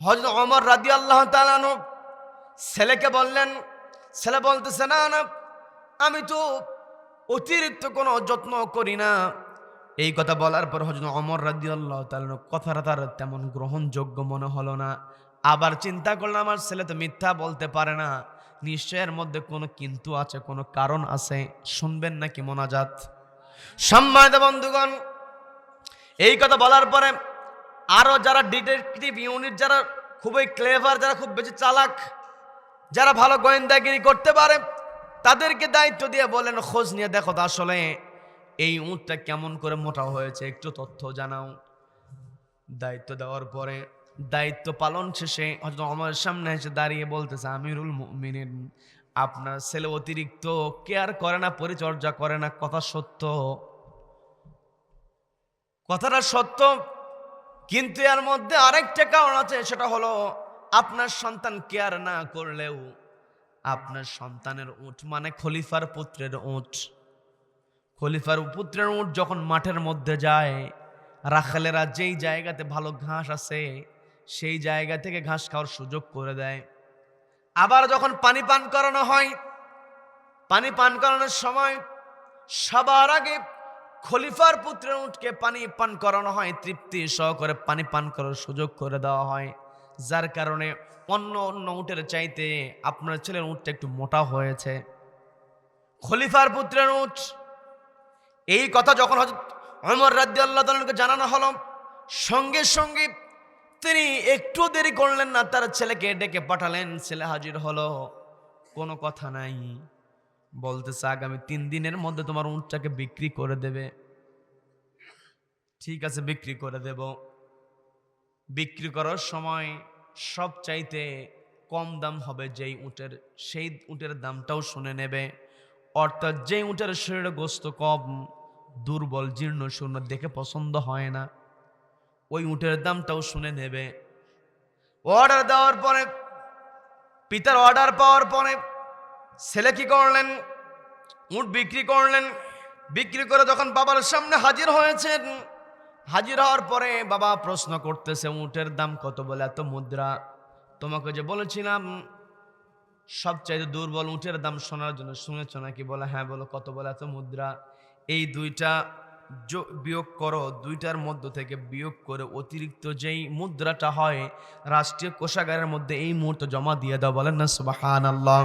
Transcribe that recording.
হযরত ওমর রাদিয়াল্লাহু তাআলা আনহু ছেলেকে বললেন, ছেলে বলতেছে, না না, আমি তো অতিরিক্ত কোনো যত্ন করি না। এই কথা বলার পর হযরত ওমর রাদিয়াল্লাহু তাআলা আনহু কথাটা তার তেমন গ্রহণযোগ্য মনে হলো না। আবার চিন্তা করলাম, আমার ছেলে তো মিথ্যা বলতে পারে না, নিশ্চয় এর মধ্যে কোনো কিন্তু আছে, কোনো কারণ আছে। শুনবেন নাকি মোনাজাত? সম্মানিত বন্ধুগণ, এই কথা বলার পরে আরো যারা ডিটেকটিভ ইউনিট, যারা খুবই ক্লেভার, যারা খুব বেশি চালাক, যারা ভালো গোয়েন্দাগিরি করতে পারে, তাদেরকে দায়িত্ব দিয়ে বলেন, খোঁজ নিয়ে দেখো তো আসলে এই উটটা কেমন করে মোটা হয়েছে, একটু তথ্য জানাও। দায়িত্ব দেওয়ার পরে দায়িত্ব পালন শেষে হযরত ওমরের সামনে এসে দাঁড়িয়ে বলতেছে, আমিরুল মুমিনিন, আপনার ছেলে অতিরিক্ত কেয়ার করে না, পরিচর্যা করে না, কথা সত্য, কথাটা সত্য, কিন্তু এর মধ্যে আরেকটা কারণ আছে, সেটা হলো আপনার সন্তান কেয়ার না করলেও আপনার সন্তানের উট মানে খলিফার পুত্রের উট, খলিফার পুত্রের উট যখন মাঠের মধ্যে যায়, রাখালেরা যেই জায়গাতে ভালো ঘাস আছে সেই জায়গা থেকে ঘাস খাওয়ার সুযোগ করে দেয়। আবার যখন পানি পান করানো হয়, পানি পান করানোর সময় সবার আগে খলিফার পুত্রের উটকে পানি পান করানো হয়, তৃপ্তি সহকারে পানি পান করার সুযোগ করে দেওয়া হয়, যার কারণে অন্য অন্য উটের চাইতে আপনার ছেলের উটটা একটু মোটা হয়েছে। খলিফার পুত্রের উট। এই কথা যখন হযরত ওমর রাদিয়াল্লাহু তাআলা আনহুকে জানানো হলো, সঙ্গে সঙ্গে তিনি একটু দেরি করলেন না, তার ছেলেকে ডেকে পাঠালেন। ছেলে হাজির হলো, কোনো কথা নাই, বলতেছে আগামী 3 দিনের মধ্যে তোমার উটটাকে বিক্রি করে দেবে। ঠিক আছে, বিক্রি করে দেব। বিক্রি করার সময় সব চাইতে কম দাম হবে যেই উটের, সেই উটের দামটাও শুনে নেবে। অর্থাৎ যেই উটের শরীরে গোস্ত কম, দুর্বল, জীর্ণ শূন্য, দেখে পছন্দ হয় না, ওই উটের দামটাও শুনে নেবে। অর্ডার দেওয়ার পরে, পিতার অর্ডার পাওয়ার পরে ছেলে কি করলেন, উট বিক্রি করলেন। বিক্রি করে যখন বাবার সামনে হাজির হয়েছেন, হাজির হওয়ার পরে বাবা প্রশ্ন করতেছে, উটের দাম কত? বলে এত মুদ্রা। তোমাকে যে বলেছিলাম সবচাইতে দুর্বল উটের দাম শোনার জন্য, শুনেছ নাকি? বলে হ্যাঁ। বলো কত? বলে এত মুদ্রা। এই দুইটা বিয়োগ করো, দুইটার মধ্য থেকে বিয়োগ করে অতিরিক্ত যেই মুদ্রাটা হয় রাষ্ট্রীয় কোষাগারের মধ্যে এই মুহূর্তে জমা দিয়ে দাও। বলেন না সুবহানাল্লাহ।